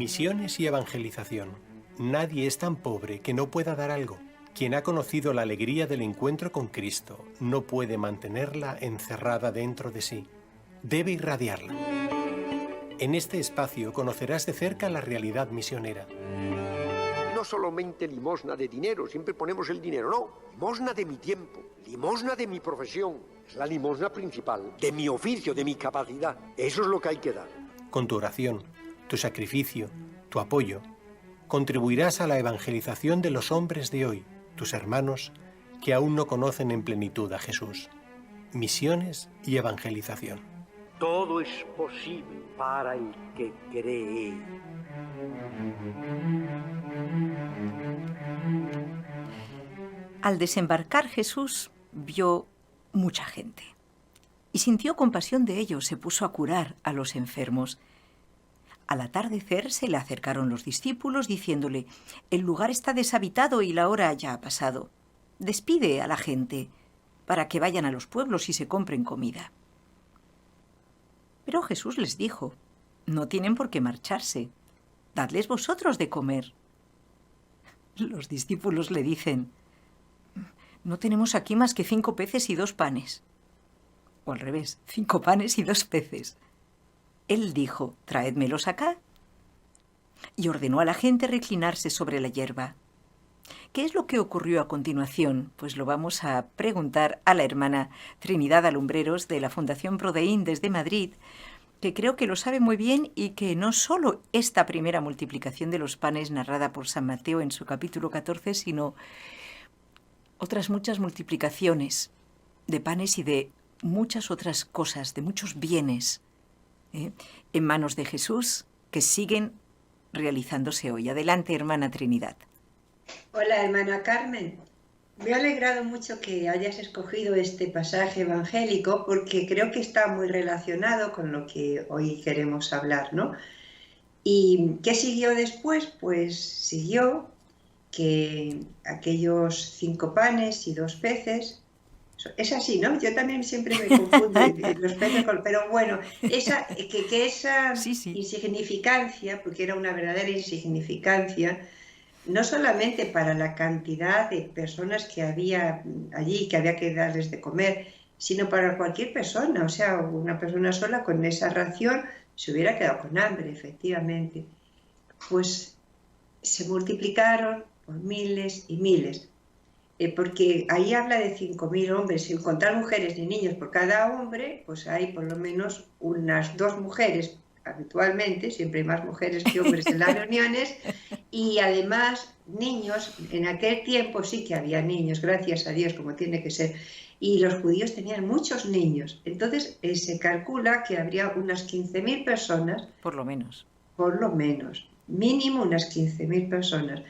Misiones y evangelización. Nadie es tan pobre que no pueda dar algo. Quien ha conocido la alegría del encuentro con Cristo no puede mantenerla encerrada dentro de sí. Debe irradiarla. En este espacio conocerás de cerca la realidad misionera. No solamente limosna de dinero, siempre ponemos el dinero, no. Limosna de mi tiempo, limosna de mi profesión. Es la limosna principal, de mi oficio, de mi capacidad. Eso es lo que hay que dar. Con tu oración, tu sacrificio, tu apoyo, contribuirás a la evangelización de los hombres de hoy, tus hermanos, que aún no conocen en plenitud a Jesús. Misiones y evangelización. Todo es posible para el que cree. Al desembarcar Jesús vio mucha gente y sintió compasión de ellos, se puso a curar a los enfermos. Al atardecer se le acercaron los discípulos diciéndole: «El lugar está deshabitado y la hora ya ha pasado. Despide a la gente para que vayan a los pueblos y se compren comida». Pero Jesús les dijo: «No tienen por qué marcharse. Dadles vosotros de comer». Los discípulos le dicen: «No tenemos aquí más que 5 peces y 2 panes». O al revés, 5 panes y 2 peces. Él dijo: «Traédmelos acá». Y ordenó a la gente reclinarse sobre la hierba. ¿Qué es lo que ocurrió a continuación? Pues lo vamos a preguntar a la hermana Trinidad Alumbreros de la Fundación Prodeín desde Madrid, que creo que lo sabe muy bien y que no solo esta primera multiplicación de los panes narrada por San Mateo en su capítulo 14, sino otras muchas multiplicaciones de panes y de muchas otras cosas, de muchos bienes, en manos de Jesús, que siguen realizándose hoy. Adelante, hermana Trinidad. Hola, hermana Carmen. Me ha alegrado mucho que hayas escogido este pasaje evangélico porque creo que está muy relacionado con lo que hoy queremos hablar, ¿no? ¿Y qué siguió después? Pues siguió que aquellos 5 panes y 2 peces, es así, ¿no? Yo también siempre me confundo los peces con... Pero bueno, esa Sí. insignificancia, porque era una verdadera insignificancia, no solamente para la cantidad de personas que había allí, que había que darles de comer, sino para cualquier persona. O sea, una persona sola con esa ración se hubiera quedado con hambre, efectivamente. Pues se multiplicaron por miles y miles. Porque ahí habla de 5.000 hombres, sin contar mujeres ni niños por cada hombre, pues hay por lo menos unas 2 mujeres habitualmente, siempre hay más mujeres que hombres en las reuniones, y además niños. En aquel tiempo sí que había niños, gracias a Dios, como tiene que ser, y los judíos tenían muchos niños. Entonces se calcula que habría unas 15.000 personas. Por lo menos. Por lo menos, mínimo unas 15.000 personas.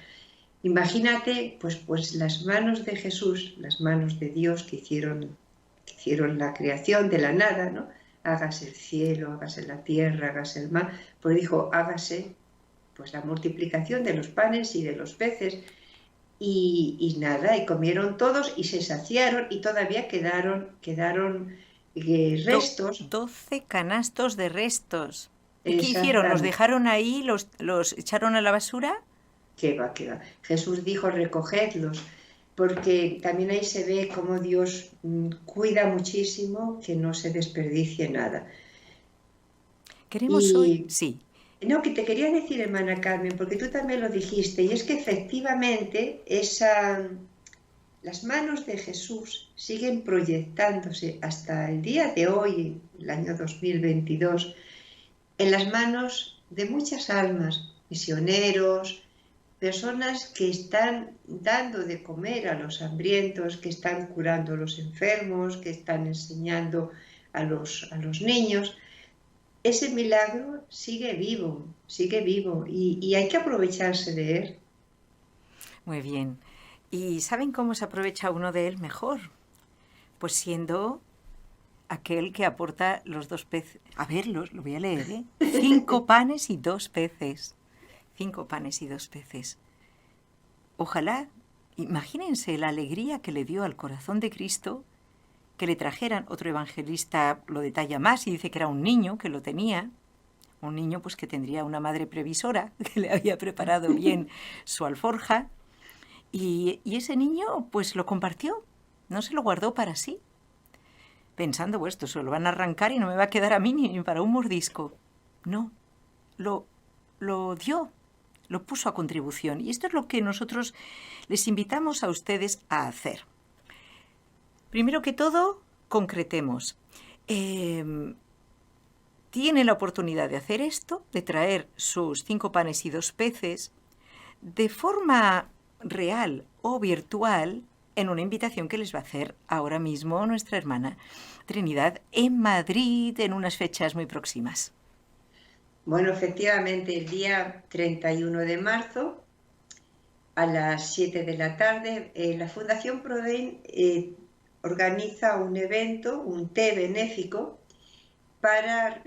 Imagínate, pues las manos de Jesús, las manos de Dios que hicieron la creación de la nada, ¿no? Hágase el cielo, hágase la tierra, hágase el mar. Pues dijo, hágase pues la multiplicación de los panes y de los peces. Y nada, y comieron todos y se saciaron y todavía quedaron restos. 12 canastos de restos. ¿Y qué hicieron? Exactamente. ¿Los dejaron ahí? ¿Los echaron a la basura? ¿Qué va? Jesús dijo, recogedlos, porque también ahí se ve cómo Dios cuida muchísimo que no se desperdicie nada. Queremos hoy... Sí. No, que te quería decir, hermana Carmen, porque tú también lo dijiste, y es que efectivamente las manos de Jesús siguen proyectándose hasta el día de hoy, el año 2022, en las manos de muchas almas, misioneros, personas que están dando de comer a los hambrientos, que están curando a los enfermos, que están enseñando a los niños. Ese milagro sigue vivo y hay que aprovecharse de él. Muy bien. ¿Y saben cómo se aprovecha uno de él mejor? Pues siendo aquel que aporta los 2 peces. A ver, lo voy a leer, ¿eh? 5 panes y 2 peces. 5 panes y 2 peces. Ojalá, imagínense la alegría que le dio al corazón de Cristo que le trajeran. Otro evangelista lo detalla más y dice que era un niño que lo tenía, un niño pues que tendría una madre previsora que le había preparado bien su alforja y ese niño pues lo compartió, no se lo guardó para sí, pensando, pues esto se lo van a arrancar y no me va a quedar a mí ni para un mordisco. No, lo dio, lo puso a contribución. Y esto es lo que nosotros les invitamos a ustedes a hacer. Primero que todo, concretemos. Tiene la oportunidad de hacer esto, de traer sus 5 panes y 2 peces, de forma real o virtual, en una invitación que les va a hacer ahora mismo nuestra hermana Trinidad en Madrid en unas fechas muy próximas. Bueno, efectivamente, el día 31 de marzo a las 7 de la tarde, la Fundación Prodein organiza un evento, un té benéfico, para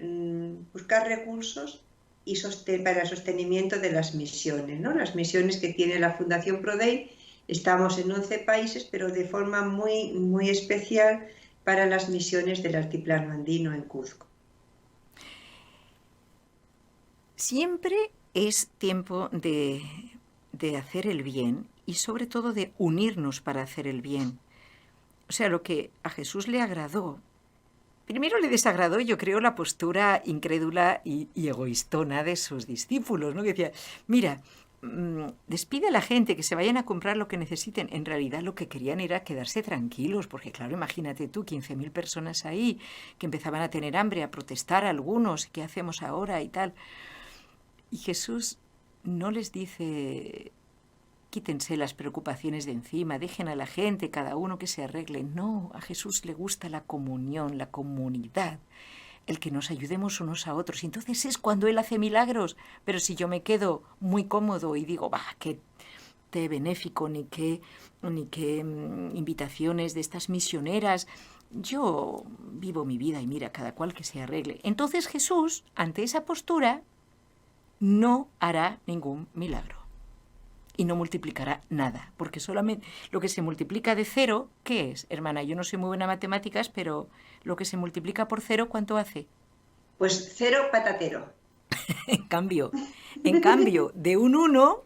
buscar recursos y para el sostenimiento de las misiones, ¿no? Las misiones que tiene la Fundación Prodein. Estamos en 11 países, pero de forma muy, muy especial para las misiones del altiplano andino en Cuzco. Siempre es tiempo de hacer el bien y sobre todo de unirnos para hacer el bien. O sea, lo que a Jesús le agradó, primero le desagradó, yo creo, la postura incrédula y egoístona de sus discípulos, ¿no? Que decía, mira, despide a la gente, que se vayan a comprar lo que necesiten. En realidad lo que querían era quedarse tranquilos, porque claro, imagínate tú, 15.000 personas ahí, que empezaban a tener hambre, a protestar a algunos, ¿qué hacemos ahora y tal? Y Jesús no les dice, quítense las preocupaciones de encima, dejen a la gente, cada uno que se arregle. No, a Jesús le gusta la comunión, la comunidad, el que nos ayudemos unos a otros. Y entonces es cuando Él hace milagros. Pero si yo me quedo muy cómodo y digo, qué té benéfico, ni qué invitaciones de estas misioneras, yo vivo mi vida y mira, cada cual que se arregle. Entonces Jesús, ante esa postura, no hará ningún milagro. Y no multiplicará nada, porque solamente lo que se multiplica de 0, ¿qué es, hermana? Yo no soy muy buena en matemáticas, pero lo que se multiplica por 0, ¿cuánto hace? Pues 0 patatero. En cambio, de un 1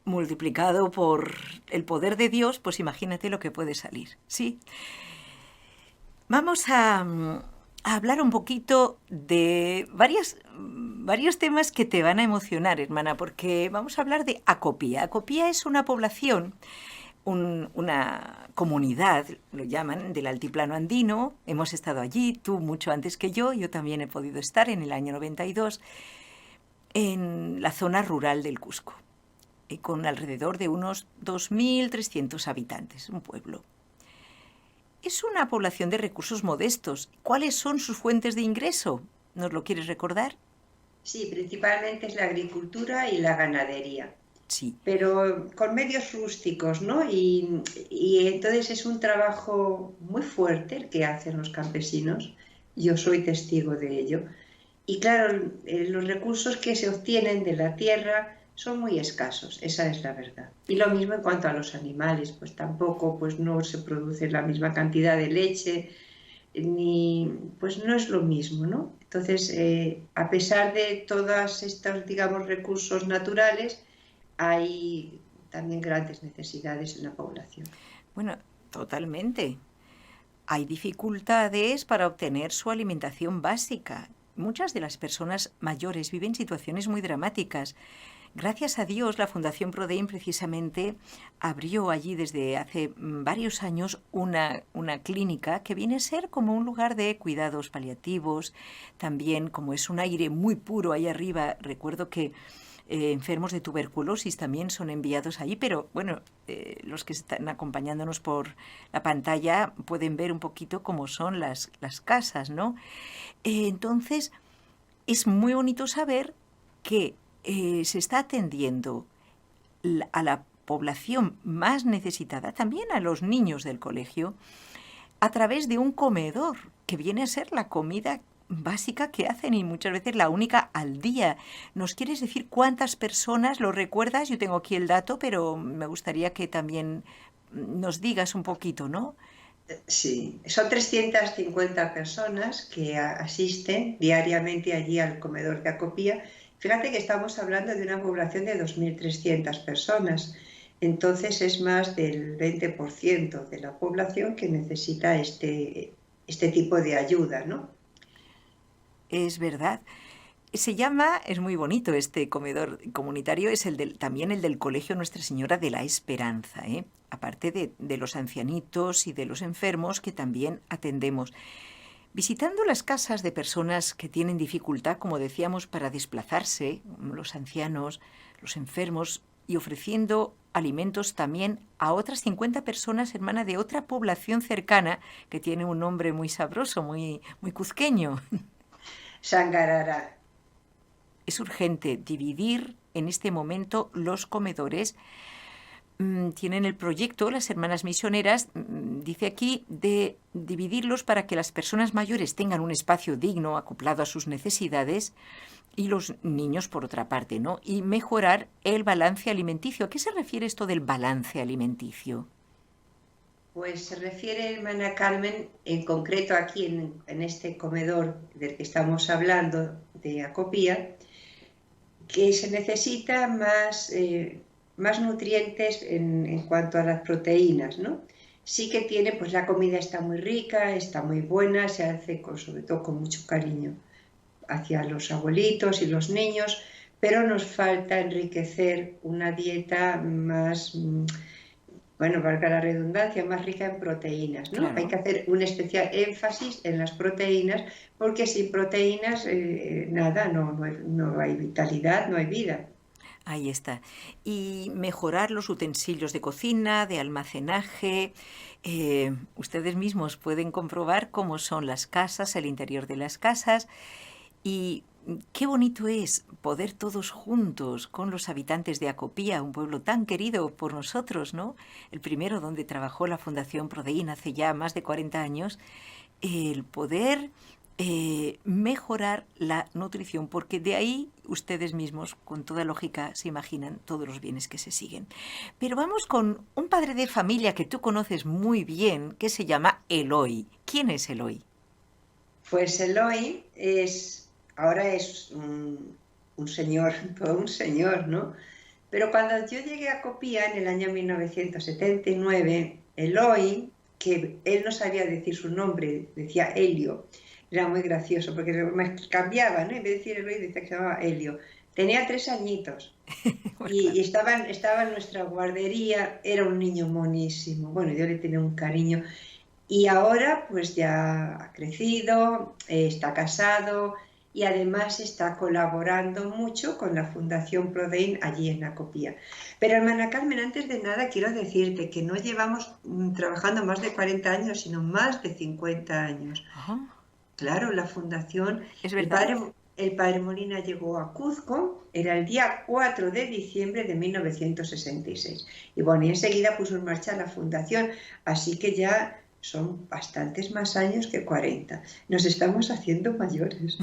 multiplicado por el poder de Dios, pues imagínate lo que puede salir, ¿sí? Vamos a hablar un poquito de varios temas que te van a emocionar, hermana, porque vamos a hablar de Acopía. Acopía es una población, una comunidad, lo llaman, del altiplano andino. Hemos estado allí, tú mucho antes que yo también he podido estar en el año 92, en la zona rural del Cusco, con alrededor de unos 2.300 habitantes, un pueblo. Es una población de recursos modestos. ¿Cuáles son sus fuentes de ingreso? ¿Nos lo quieres recordar? Sí, principalmente es la agricultura y la ganadería. Sí. Pero con medios rústicos, ¿no? Y entonces es un trabajo muy fuerte el que hacen los campesinos. Yo soy testigo de ello. Y claro, los recursos que se obtienen de la tierra son muy escasos, esa es la verdad. Y lo mismo en cuanto a los animales, pues tampoco, pues no se produce la misma cantidad de leche, pues no es lo mismo, ¿no? Entonces, a pesar de todos estos, digamos, recursos naturales, hay también grandes necesidades en la población. Bueno, totalmente. Hay dificultades para obtener su alimentación básica. Muchas de las personas mayores viven situaciones muy dramáticas. Gracias a Dios, la Fundación Prodein precisamente abrió allí desde hace varios años una clínica que viene a ser como un lugar de cuidados paliativos. También, como es un aire muy puro ahí arriba, recuerdo que enfermos de tuberculosis también son enviados allí, pero bueno, los que están acompañándonos por la pantalla pueden ver un poquito cómo son las casas, ¿no? Entonces, es muy bonito saber que se está atendiendo a la población más necesitada, también a los niños del colegio, a través de un comedor, que viene a ser la comida básica que hacen y muchas veces la única al día. ¿Nos quieres decir cuántas personas, lo recuerdas? Yo tengo aquí el dato, pero me gustaría que también nos digas un poquito, ¿no? Sí, son 350 personas que asisten diariamente allí al comedor de Acopía. Fíjate que estamos hablando de una población de 2.300 personas, entonces es más del 20% de la población que necesita este tipo de ayuda, ¿no? Es verdad. Se llama, es muy bonito este comedor comunitario, es también el del Colegio Nuestra Señora de la Esperanza, ¿eh? Aparte de los ancianitos y de los enfermos que también atendemos. Visitando las casas de personas que tienen dificultad, como decíamos, para desplazarse, los ancianos, los enfermos, y ofreciendo alimentos también a otras 50 personas hermanas de otra población cercana que tiene un nombre muy sabroso, muy cuzqueño. Sangarara. Es urgente dividir en este momento los comedores. Tienen el proyecto, las hermanas misioneras, dice aquí, de dividirlos para que las personas mayores tengan un espacio digno, acoplado a sus necesidades, y los niños, por otra parte, ¿no? Y mejorar el balance alimenticio. ¿A qué se refiere esto del balance alimenticio? Pues se refiere, hermana Carmen, en concreto aquí en este comedor del que estamos hablando, de Acopía, que se necesita más nutrientes en cuanto a las proteínas, ¿no? Sí que tiene, pues la comida está muy rica, está muy buena, se hace sobre todo con mucho cariño hacia los abuelitos y los niños, pero nos falta enriquecer una dieta más, bueno, valga la redundancia, más rica en proteínas, ¿no? Claro. Hay que hacer un especial énfasis en las proteínas, porque sin proteínas, nada, no hay vitalidad, no hay vida. Ahí está. Y mejorar los utensilios de cocina, de almacenaje. Ustedes mismos pueden comprobar cómo son las casas, el interior de las casas. Y qué bonito es poder todos juntos con los habitantes de Acopía, un pueblo tan querido por nosotros, ¿no? El primero donde trabajó la Fundación Prodeín hace ya más de 40 años, el poder mejorar la nutrición, porque de ahí ustedes mismos, con toda lógica, se imaginan todos los bienes que se siguen. Pero vamos con un padre de familia que tú conoces muy bien, que se llama Eloy. ¿Quién es Eloy? Pues Eloy ahora es un señor, todo un señor, ¿no? Pero cuando yo llegué a Acopía en el año 1979, Eloy, que él no sabía decir su nombre, decía Helio, era muy gracioso porque me cambiaba, ¿no? En vez de decir Eloy decía que se llamaba Helio. Tenía 3 añitos Pues y claro. estaba en nuestra guardería, era un niño monísimo, bueno, yo le tenía un cariño. Y ahora pues ya ha crecido, está casado y además está colaborando mucho con la Fundación Prodein allí en Acopía. Pero hermana Carmen, antes de nada quiero decirte que no llevamos trabajando más de 40 años, sino más de 50 años. Ajá. Claro, la fundación, ¿Es el verdad? padre, el padre Molina llegó a Cuzco, era el día 4 de diciembre de 1966. Y bueno, y enseguida puso en marcha la fundación, así que ya son bastantes más años que 40. Nos estamos haciendo mayores.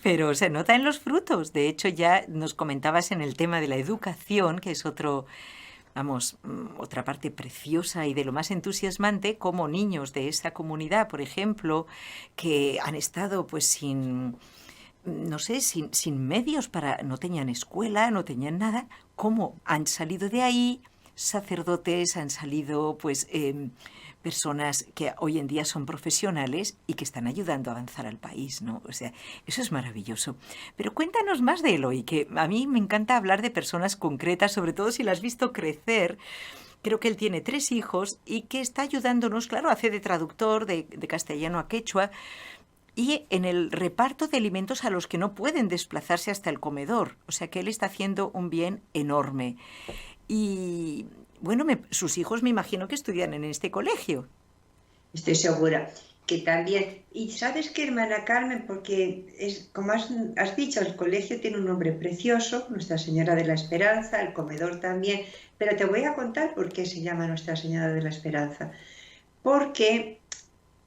Pero se nota en los frutos. De hecho, ya nos comentabas en el tema de la educación, que es otro, vamos, otra parte preciosa y de lo más entusiasmante, como niños de esa comunidad, por ejemplo, que han estado pues no sé, sin medios no tenían escuela, no tenían nada, cómo han salido de ahí sacerdotes, han salido pues personas que hoy en día son profesionales y que están ayudando a avanzar al país, ¿no? O sea, eso es maravilloso. Pero cuéntanos más de Eloy, que a mí me encanta hablar de personas concretas, sobre todo si las has visto crecer. Creo que él tiene 3 hijos y que está ayudándonos, claro, hace de traductor de castellano a quechua, y en el reparto de alimentos a los que no pueden desplazarse hasta el comedor. O sea que él está haciendo un bien enorme. Y bueno, sus hijos me imagino que estudian en este colegio. Estoy segura que también. Y sabes qué, hermana Carmen, porque como has dicho, el colegio tiene un nombre precioso, Nuestra Señora de la Esperanza, el comedor también, pero te voy a contar por qué se llama Nuestra Señora de la Esperanza. Porque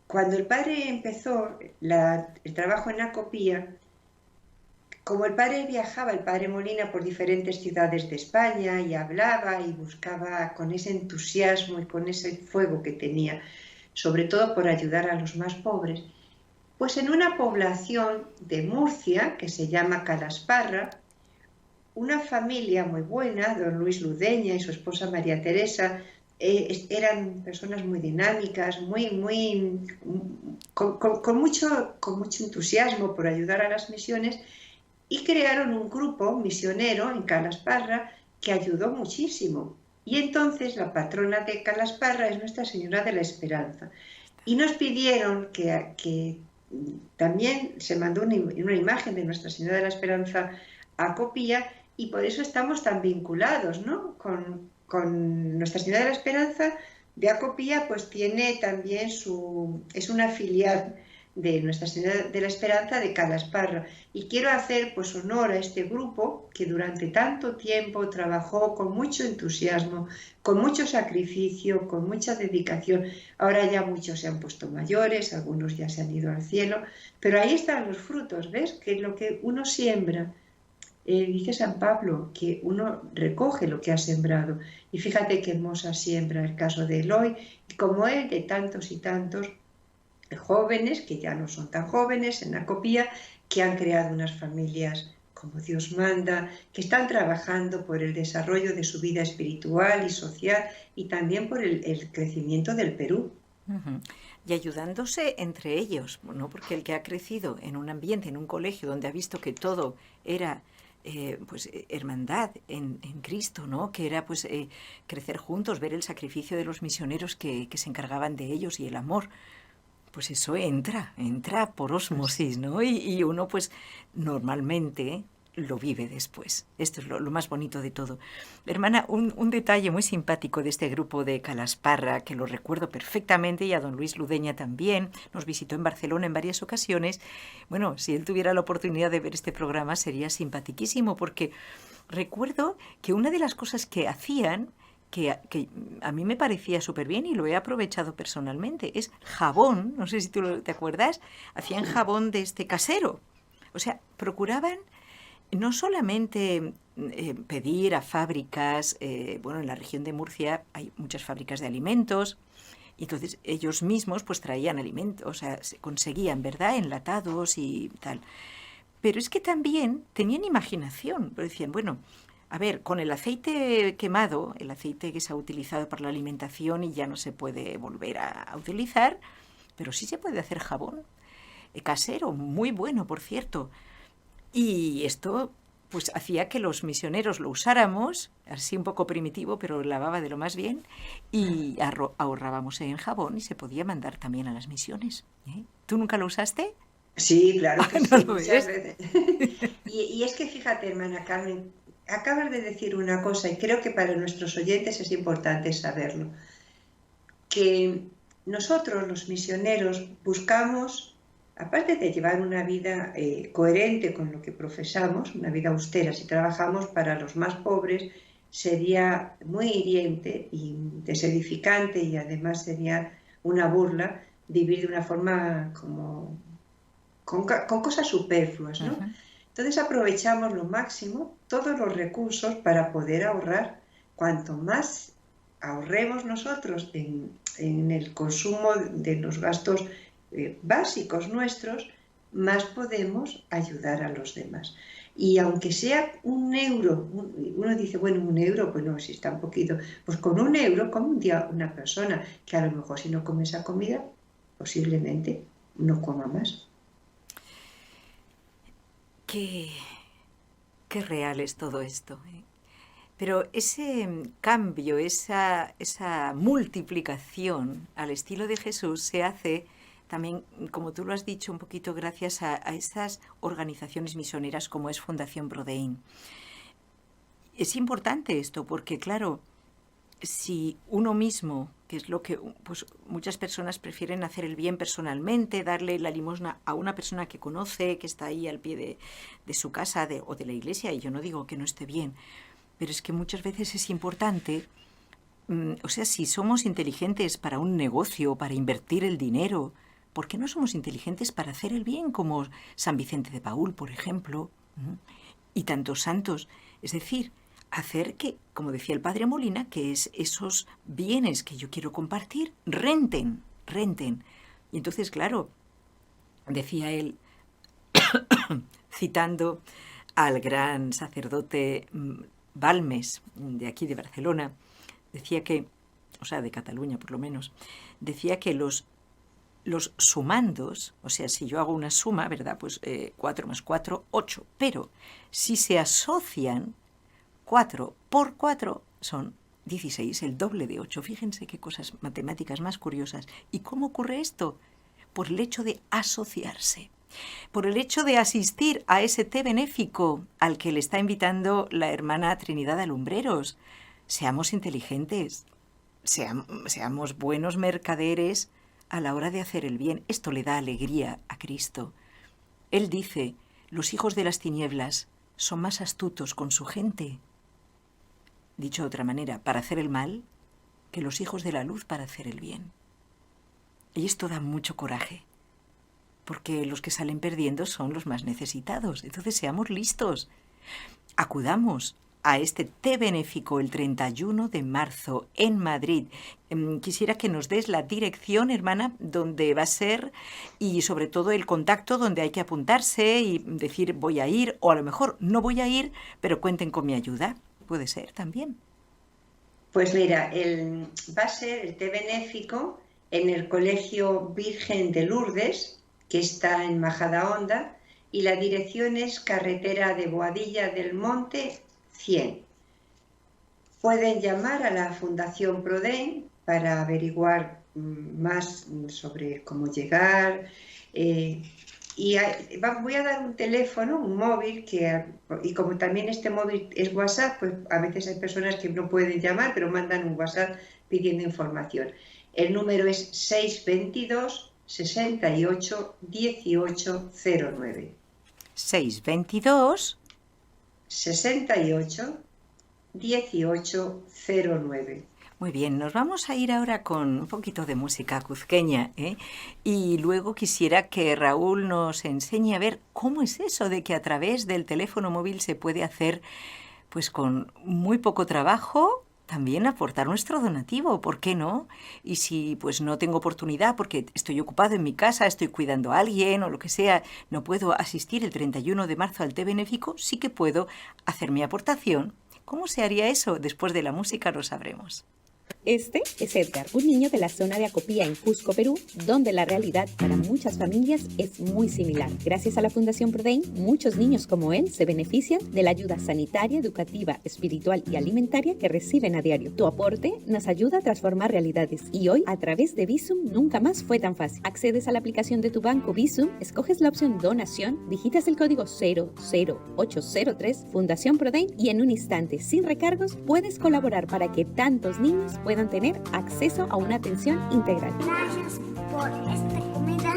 cuando el padre empezó el trabajo en Acopía, como el padre viajaba, el padre Molina, por diferentes ciudades de España y hablaba y buscaba con ese entusiasmo y con ese fuego que tenía, sobre todo por ayudar a los más pobres, pues en una población de Murcia, que se llama Calasparra, una familia muy buena, don Luis Ludeña y su esposa María Teresa, eran personas muy dinámicas, con mucho entusiasmo por ayudar a las misiones, y crearon un grupo misionero en Calasparra que ayudó muchísimo. Y entonces la patrona de Calasparra es Nuestra Señora de la Esperanza. Y nos pidieron que también se mandó una imagen de Nuestra Señora de la Esperanza a Copía, y por eso estamos tan vinculados, ¿no? Con Nuestra Señora de la Esperanza de Acopía, pues tiene también es una filial de Nuestra Señora de la Esperanza de Calasparra. Y quiero hacer pues honor a este grupo que durante tanto tiempo trabajó con mucho entusiasmo, con mucho sacrificio, con mucha dedicación. Ahora ya muchos se han puesto mayores, algunos ya se han ido al cielo, pero ahí están los frutos, ¿ves? Que lo que uno siembra, dice San Pablo, que uno recoge lo que ha sembrado. Y fíjate qué hermosa siembra el caso de Eloy, y como él, de tantos y tantos jóvenes, que ya no son tan jóvenes, en Acopía, que han creado unas familias como Dios manda, que están trabajando por el desarrollo de su vida espiritual y social, y también por el crecimiento del Perú. Uh-huh. Y ayudándose entre ellos, ¿no? Porque el que ha crecido en un ambiente, en un colegio, donde ha visto que todo era pues hermandad en Cristo, ¿no? Que era pues crecer juntos, ver el sacrificio de los misioneros que se encargaban de ellos y el amor. Pues eso entra por ósmosis, ¿no? Y uno pues normalmente lo vive después. Esto es lo más bonito de todo. Hermana, un detalle muy simpático de este grupo de Calasparra, que lo recuerdo perfectamente, y a don Luis Ludeña también, nos visitó en Barcelona en varias ocasiones. Bueno, si él tuviera la oportunidad de ver este programa sería simpaticísimo, porque recuerdo que una de las cosas que hacían, que a mí me parecía súper bien y lo he aprovechado personalmente, es jabón, no sé si tú te acuerdas, hacían jabón de este casero. O sea, procuraban no solamente pedir a fábricas, bueno, en la región de Murcia hay muchas fábricas de alimentos, y entonces ellos mismos pues traían alimentos, o sea, se conseguían, ¿verdad?, enlatados y tal. Pero es que también tenían imaginación, pero decían, bueno, a ver, con el aceite quemado, el aceite que se ha utilizado para la alimentación y ya no se puede volver a utilizar, pero sí se puede hacer jabón casero, muy bueno, por cierto. Y esto pues hacía que los misioneros lo usáramos, así un poco primitivo, pero lavaba de lo más bien, y ahorrábamos en jabón y se podía mandar también a las misiones. ¿Tú nunca lo usaste? Sí, claro que ¿No sí, lo muchas ves? veces. Y es que fíjate, hermana Carmen, acabas de decir una cosa y creo que para nuestros oyentes es importante saberlo, que nosotros los misioneros buscamos, aparte de llevar una vida coherente con lo que profesamos, una vida austera, si trabajamos para los más pobres, sería muy hiriente y desedificante, y además sería una burla vivir de una forma como con cosas superfluas, ¿no? Uh-huh. Entonces aprovechamos lo máximo, todos los recursos para poder ahorrar. Cuanto más ahorremos nosotros en el consumo de los gastos básicos nuestros, más podemos ayudar a los demás. Y aunque sea un euro, uno dice, bueno, un euro, pues no, si está un poquito, pues con un euro come un día una persona, que a lo mejor si no come esa comida, posiblemente no coma más. Qué real es todo esto, ¿eh? Pero ese cambio, esa multiplicación al estilo de Jesús se hace también, como tú lo has dicho, un poquito gracias a esas organizaciones misioneras como es Fundación Prodein. Es importante esto porque, claro, si uno mismo, que es lo que pues muchas personas prefieren hacer el bien personalmente, darle la limosna a una persona que conoce, que está ahí al pie de su casa o de la iglesia, y yo no digo que no esté bien, pero es que muchas veces es importante, o sea, si somos inteligentes para un negocio, para invertir el dinero, ¿por qué no somos inteligentes para hacer el bien, como San Vicente de Paúl, por ejemplo? Y tantos santos. Es decir, hacer que, como decía el padre Molina, que es esos bienes que yo quiero compartir, renten. Y entonces, claro, decía él, citando al gran sacerdote Balmes, de aquí de Barcelona, decía que, o sea, de Cataluña por lo menos, decía que los sumandos, o sea, si yo hago una suma, ¿verdad? Pues 4 más 4, 8. Pero si se asocian, 4 por 4 son 16, el doble de 8. Fíjense qué cosas matemáticas más curiosas. ¿Y cómo ocurre esto? Por el hecho de asociarse. Por el hecho de asistir a ese té benéfico al que le está invitando la hermana Trinidad de Lumbreros. Seamos inteligentes, seamos buenos mercaderes a la hora de hacer el bien. Esto le da alegría a Cristo. Él dice, los hijos de las tinieblas son más astutos con su gente. Dicho de otra manera, para hacer el mal, que los hijos de la luz para hacer el bien. Y esto da mucho coraje, porque los que salen perdiendo son los más necesitados. Entonces seamos listos. Acudamos a este té benéfico el 31 de marzo en Madrid. Quisiera que nos des la dirección, hermana, donde va a ser y sobre todo el contacto donde hay que apuntarse y decir voy a ir o a lo mejor no voy a ir, pero cuenten con mi ayuda. Puede ser también. Pues mira, va a ser el té benéfico en el Colegio Virgen de Lourdes, que está en Majadahonda, y la dirección es carretera de Boadilla del Monte 100. Pueden llamar a la Fundación Prodem para averiguar más sobre cómo llegar. Voy a dar un teléfono, un móvil, y como también este móvil es WhatsApp, pues a veces hay personas que no pueden llamar, pero mandan un WhatsApp pidiendo información. El número es 622 68 1809. 622 68 1809. Muy bien, nos vamos a ir ahora con un poquito de música cuzqueña, ¿eh? Y luego quisiera que Raúl nos enseñe a ver cómo es eso de que a través del teléfono móvil se puede hacer, pues con muy poco trabajo, también aportar nuestro donativo, ¿por qué no? Y si pues no tengo oportunidad porque estoy ocupado en mi casa, estoy cuidando a alguien o lo que sea, no puedo asistir el 31 de marzo al té benéfico, sí que puedo hacer mi aportación. ¿Cómo se haría eso? Después de la música lo sabremos. Este es Edgar, un niño de la zona de Acopía en Cusco, Perú, donde la realidad para muchas familias es muy similar. Gracias a la Fundación Prodem, muchos niños como él se benefician de la ayuda sanitaria, educativa, espiritual y alimentaria que reciben a diario. Tu aporte nos ayuda a transformar realidades y hoy, a través de Bizum, nunca más fue tan fácil. Accedes a la aplicación de tu banco Bizum, escoges la opción donación, digitas el código 00803 Fundación Prodem y en un instante, sin recargos, puedes colaborar para que tantos niños puedan tener acceso a una atención integral. Gracias por esta comida.